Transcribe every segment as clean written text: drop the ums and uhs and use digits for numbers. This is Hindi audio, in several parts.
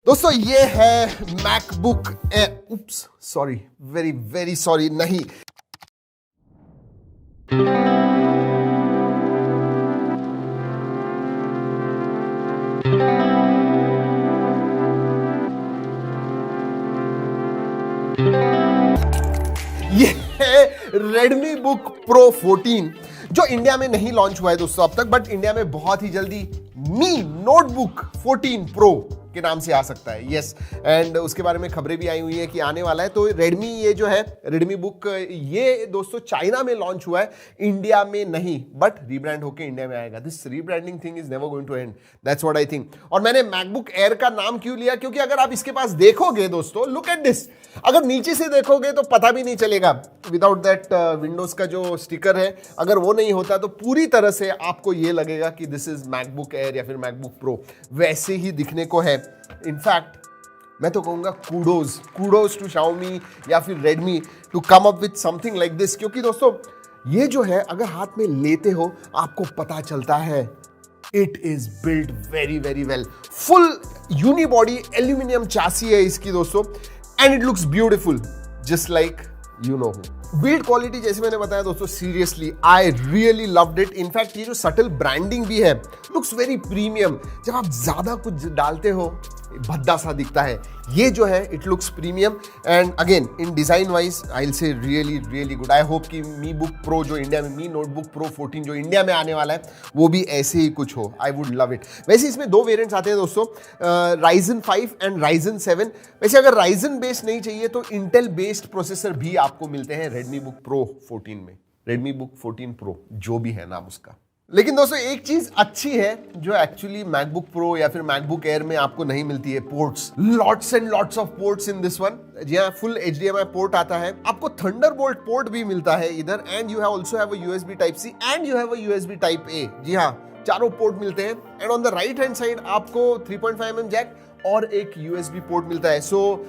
दोस्तों ये है MacBook air, oops sorry, very very sorry, नहीं ये है Redmi Book Pro 14 जो इंडिया में नहीं लॉन्च हुआ है दोस्तों अब तक, बट इंडिया में बहुत ही जल्दी मी नोटबुक 14 Pro के नाम से आ सकता है। यस, एंड उसके बारे में खबरें भी आई हुई है कि आने वाला है। तो रेडमी ये जो है रेडमी बुक, ये दोस्तों चाइना में लॉन्च हुआ है, इंडिया में नहीं, बट रीब्रांड होकर इंडिया में आएगा। This rebranding thing is never going to end, that's what I think. और मैंने मैकबुक एयर का नाम क्यों लिया, क्योंकि अगर आप इसके पास देखोगे दोस्तों, लुक एट दिस, अगर नीचे से देखोगे तो पता भी नहीं चलेगा विदाउट दैट विंडोज का जो स्टिकर है, अगर वो नहीं होता तो पूरी तरह से आपको ये लगेगा कि दिस इज मैकबुक एयर या फिर मैकबुक प्रो, वैसे ही दिखने को है। इनफैक्ट मैं तो कहूंगा कूडोज टू Xiaomi या फिर Redmi to come up with something like this, क्योंकि दोस्तों ये जो है अगर हाथ में लेते हो आपको पता चलता है it is build very very well. Full unibody aluminium chassis है इसकी दोस्तों, and it looks beautiful just like you know हूं। बिल्ड क्वालिटी जैसे मैंने बताया दोस्तों, seriously I really loved it. In fact ये जो सटल ब्रांडिंग भी है लुक्स वेरी प्रीमियम। जब आप ज्यादा कुछ डालते हो भद्दा सा दिखता है, ये जो है it looks premium, and again in design wise I will say really really good. I hope कि मी बुक प्रो जो इंडिया में, मी नोटबुक प्रो 14 जो इंडिया में आने वाला है, वो भी ऐसे ही कुछ हो। I would love it. वैसे इसमें दो वेरिएंट्स आते हैं दोस्तों, Ryzen 5 एंड Ryzen 7। वैसे अगर Ryzen बेस्ड नहीं चाहिए तो इंटेल बेस्ड प्रोसेसर भी आपको मिलते हैं Redmi Book Pro 14 में, Redmi Book 14 Pro जो भी है नाम उसका। लेकिन दोस्तों एक चीज अच्छी है जो एक्चुअली मैकबुक प्रो या फिर मैकबुक एयर में आपको नहीं मिलती है, ports. Lots and lots of ports in this one. जी हाँ, फुल HDMI पोर्ट आता है, आपको थंडरबोल्ट पोर्ट भी मिलता है इधर, and you have also have a USB type C and you have a USB type A। जी हाँ, चारों पोर्ट मिलते हैं। And on the right hand side आपको 3.5mm जैक और एक USB पोर्ट मिलता है। सो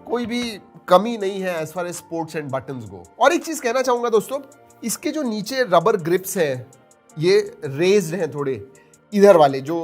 कोई भी कमी नहीं है as far as ports and buttons go. और एक चीज कहना चाहूंगा दोस्तों, इसके जो नीचे रबर ग्रिप्स है ये रेज्ड हैं थोड़े, इधर वाले जो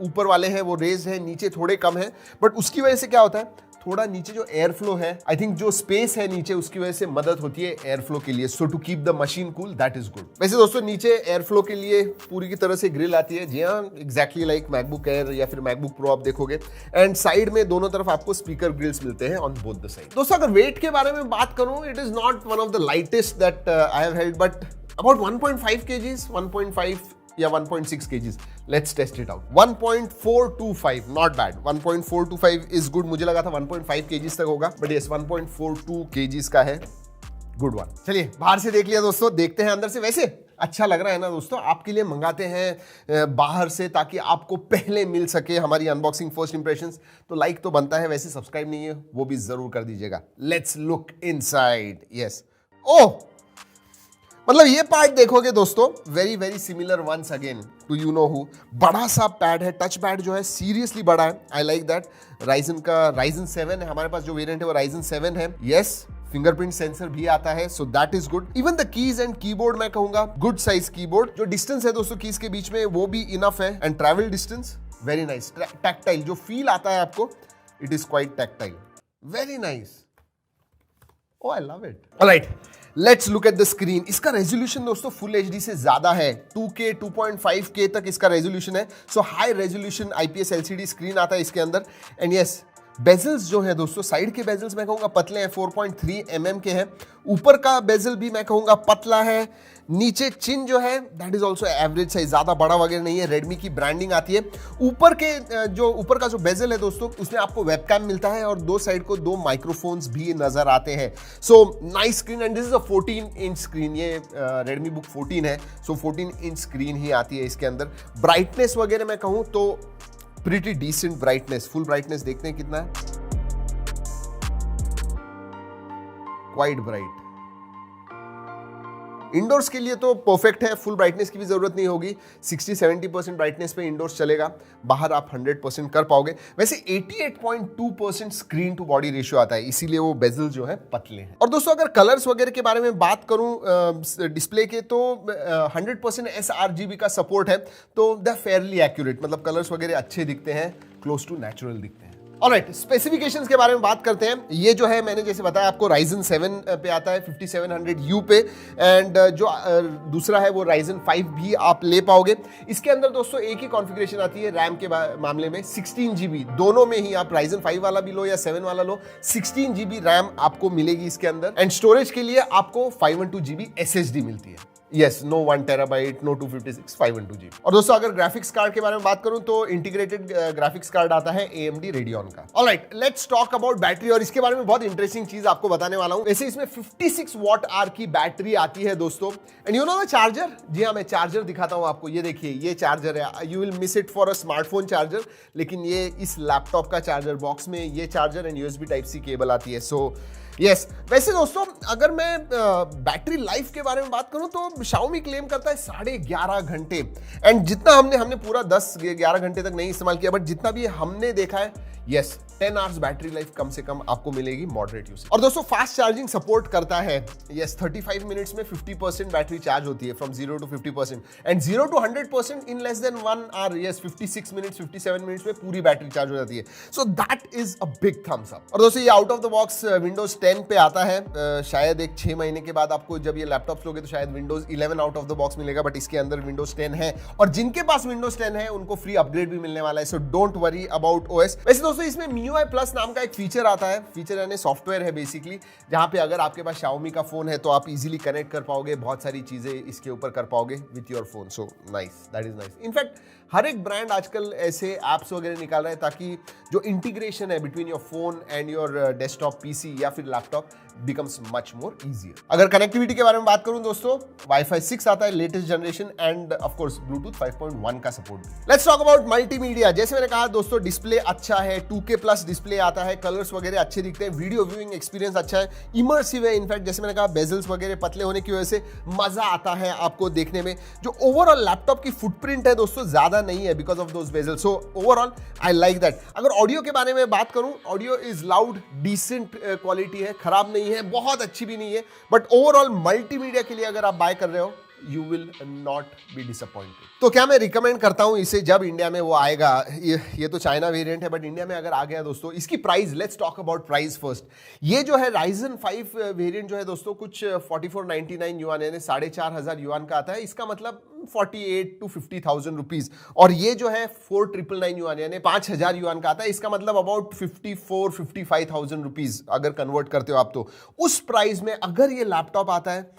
ऊपर वाले हैं वो रेज्ड हैं, नीचे थोड़े कम हैं, बट उसकी वजह से क्या होता है, थोड़ा नीचे जो एयर फ्लो है, आई थिंक जो स्पेस है नीचे, उसकी वजह से मदद होती है एयर फ्लो के लिए। So to keep the machine cool, that is good. वैसे दोस्तों नीचे एयर फ्लो के लिए पूरी की तरह से ग्रिल आती है, जी हाँ, एग्जैक्टली लाइक मैकबुक एयर या फिर मैकबुक प्रो आप देखोगे। एंड साइड में दोनों तरफ आपको स्पीकर ग्रिल्स मिलते हैं ऑन बोथ द साइड। दोस्तों अगर वेट के बारे में बात करूं, it is not one of the lightest that I have held, but about 1.5 kgs, 1.5 या 1.6 kgs. Let's test it out. 1.425, not bad. 1.425 is good. मुझे लगा था 1.5 kgs तक होगा, but yes, 1.42 kgs का है, good one. चलिए बाहर से देख लिया दोस्तों, देखते हैं अंदर से। वैसे अच्छा लग रहा है ना दोस्तों, आपके लिए मंगाते हैं बाहर से ताकि आपको पहले मिल सके हमारी अनबॉक्सिंग फर्स्ट इंप्रेशंस। तो लाइक तो बनता है, वैसे सब्सक्राइब नहीं है वो भी जरूर कर दीजिएगा। Let's look inside. Yes, oh मतलब ये पार्ट देखोगे दोस्तों, very very similar once again to you know who. बड़ा सा पैड है, टच पैड जो है सीरियसली बड़ा है, आई लाइक दैट। Ryzen का Ryzen 7 है हमारे पास, जो वेरिएंट है वो Ryzen 7 है। यस, फिंगरप्रिंट सेंसर भी आता है, so that is good. Even the keys and keyboard मैं कहूंगा गुड साइज कीबोर्ड। जो डिस्टेंस है दोस्तों कीज के बीच में वो भी इनफ है, and travel distance very nice. Tactile जो फील आता है आपको, it is quite tactile, very nice. Oh I love it. Alright, let's look at the screen. इसका रेजोल्यूशन दोस्तों फुल HD से ज्यादा है, 2K 2.5K तक इसका रेजोल्यूशन है। So high resolution IPS LCD screen आता है इसके अंदर। एंड यस, बेजल्स जो है दोस्तों, साइड के बेजल्स मैं कहूंगा पतले हैं, 4.3 mm के हैं। ऊपर का बेजल भी मैं कहूंगा पतला है। नीचे चिन जो है that is also average size, ज्यादा बड़ा वगैरह नहीं है। रेडमी की ब्रांडिंग आती है। ऊपर का जो बेजल है दोस्तों, उसमें आपको वेबकैम मिलता है और दो साइड को दो माइक्रोफोन्स भी नजर आते हैं। So nice screen, and this is a 14 inch screen. ये रेडमी बुक 14 है, सो 14 इंच स्क्रीन ही आती है इसके अंदर। ब्राइटनेस वगैरह मैं कहूँ तो pretty decent brightness. Full brightness देखते हैं कितना है, क्वाइट ब्राइट। इंडोर्स के लिए तो परफेक्ट है, फुल ब्राइटनेस की भी जरूरत नहीं होगी। 60-70% ब्राइटनेस पे इंडोर्स चलेगा, बाहर आप 100% कर पाओगे। वैसे 88.2% स्क्रीन टू बॉडी रेशियो आता है, इसीलिए वो बेजल जो है पतले हैं। और दोस्तों अगर कलर्स वगैरह के बारे में बात करूं डिस्प्ले के, तो 100% sRGB का सपोर्ट है, तो दे फेयरली एक्यूरेट, मतलब कलर्स वगैरह अच्छे दिखते हैं, क्लोज टू नेचुरल दिखते हैं। ऑलराइट, स्पेसिफिकेशंस के बारे में बात करते हैं। ये जो है मैंने जैसे बताया आपको Ryzen 7 पे आता है 5700U पे, एंड जो दूसरा है वो Ryzen 5 भी आप ले पाओगे। इसके अंदर दोस्तों एक ही कॉन्फ़िगरेशन आती है रैम के मामले में 16 GB, दोनों में ही आप Ryzen 5 वाला भी लो या 7 वाला लो, 16 GB रैम आपको मिलेगी इसके अंदर। एंड स्टोरेज के लिए आपको 512 GB SSD मिलती है। Yes, no 1 TB, no 256, 512 GB। और दोस्तों अगर ग्राफिक्स कार्ड के बारे में बात करूं तो इंटीग्रेटेड ग्राफिक्स कार्ड आता है AMD Radeon का। Alright, let's talk about battery, और इसके बारे में बहुत इंटरेस्टिंग चीज आपको बताने वाला हूं। वैसे इसमें 56 वॉट आवर की बैटरी आती है दोस्तों। And you know the charger, जी हाँ, मैं चार्जर दिखाता हूं आपको। ये देखिए, ये चार्जर है। You will miss it for a smartphone charger, लेकिन ये इस लैपटॉप का चार्जर बॉक्स में ये charger and USB Type-C cable आती है। सो यस, वैसे दोस्तों अगर मैं बैटरी लाइफ के बारे में बात करूं तो Xiaomi क्लेम करता है 11.5 घंटे। एंड जितना हमने पूरा 10-11 घंटे तक नहीं इस्तेमाल किया, बट जितना भी हमने देखा है, यस, 10 आवर्स बैटरी लाइफ कम से कम आपको मिलेगी मॉडरेट यूज। और दोस्तों फास्ट चार्जिंग सपोर्ट करता है। यस, 35 मिनट्स में 50% बैटरी चार्ज होती है, from 0 to 50%, and 0 to 100% in less than 1 hour. Yes, 56 minutes 57 minutes में पूरी बैटरी चार्ज हो जाती है। So that is a big thumbs up. और दोस्तों ये out of the box Windows 10 पे आता है। शायद एक 6 महीने के बाद आपको जब ये लैपटॉप लोगे तो शायद Windows 11 out of the box मिलेगा, बट इसके अंदर विंडोज 10 है। और जिनके पास विंडोज 10 है उनको फ्री अपग्रेड भी मिलने वाला है। So don't worry about OS। वैसे दोस्तों इसमें MIUI प्लस नाम का एक फीचर आता है। फीचर यानी सॉफ्टवेयर है बेसिकली, जहां पे अगर आपके पास Xiaomi का फोन है तो आप इजीली कनेक्ट कर पाओगे, बहुत सारी चीजें इसके ऊपर कर पाओगे with your phone. So nice, that is nice. In fact हर एक ब्रांड आजकल ऐसे एप्स वगैरह निकाल रहा है ताकि जो इंटीग्रेशन है between your phone and your desktop PC या फिर laptop becomes much more easier. अगर कनेक्टिविटी के बारे में बात करूं दोस्तों, Wi-Fi 6 आता है latest generation, end of course Bluetooth 5.1 का support. Let's talk about multimedia. जैसे मैंने कहा दोस्तों, डिस्प्ले अच्छा है, 2K प्लस डिस्प्ले आता है, कलर्स वगैरह अच्छे दिखते हैं, वीडियो व्यूइंग एक्सपीरियंस अच्छा है, इमर्सिव है। इनफैक्ट जैसे मैंने कहा बेजल्स वगैरह पतले होने की वजह से मजा आता है आपको देखने में। जो ओवरऑल लैपटॉप की फुटप्रिंट है दोस्तों ज्यादा नहीं है because of those bezels. So overall I like that. अगर ऑडियो के बारे में बात करूं, audio is loud, decent quality है, खराब नहीं है, बहुत अच्छी भी नहीं है, बट ओवरऑल मल्टीमीडिया के लिए अगर आप बाय कर रहे हो you will not be disappointed. तो क्या मैं रिकमेंड करता हूं इसे जब इंडिया में वो आएगा। ये तो चाइना वेरिएंट है, बट इंडिया में अगर आ गया दोस्तों, इसकी price, let's talk about price first. ये जो है Ryzen 5 वेरिएंट जो है दोस्तों, कुछ 4499 युआन यानी 4500 युआन का आता है। इसका मतलब 48 to 50,000 रुपीज। और ये जो है 4999 युआन यानी 5000 युआन का आता है। इसका मतलब अबाउट 54-55,000 रुपीज अगर कन्वर्ट करते हो आप। तो उस प्राइस में अगर ये लैपटॉप आता है,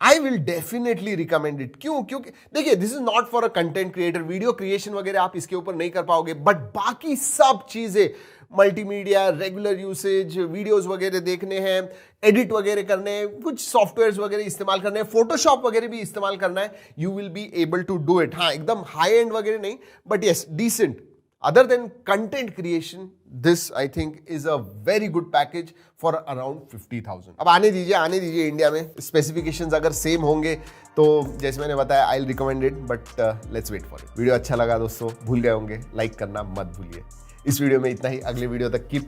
I will definitely recommend it. क्यों? क्योंकि देखिए, this is not for a content creator. Video creation वगैरह आप इसके ऊपर नहीं कर पाओगे, बट बाकी सब चीजें, मल्टीमीडिया, रेगुलर यूसेज, वीडियोस वगैरह देखने हैं, एडिट वगैरह करने हैं, कुछ सॉफ्टवेयर्स वगैरह इस्तेमाल करने हैं, फोटोशॉप वगैरह भी इस्तेमाल करना है, you will be able to do it. हाँ, एकदम हाई एंड वगैरह नहीं, but yes, decent. Other than content creation, this I think is a very good package for around 50,000. अब आने दीजिए इंडिया में। स्पेसिफिकेशंस अगर सेम होंगे तो जैसे मैंने बताया, I will recommend it, but let's wait for it. Video अच्छा लगा दोस्तों, भूल गए होंगे, लाइक करना मत भूलिए। इस वीडियो में इतना ही, अगले वीडियो तक कीप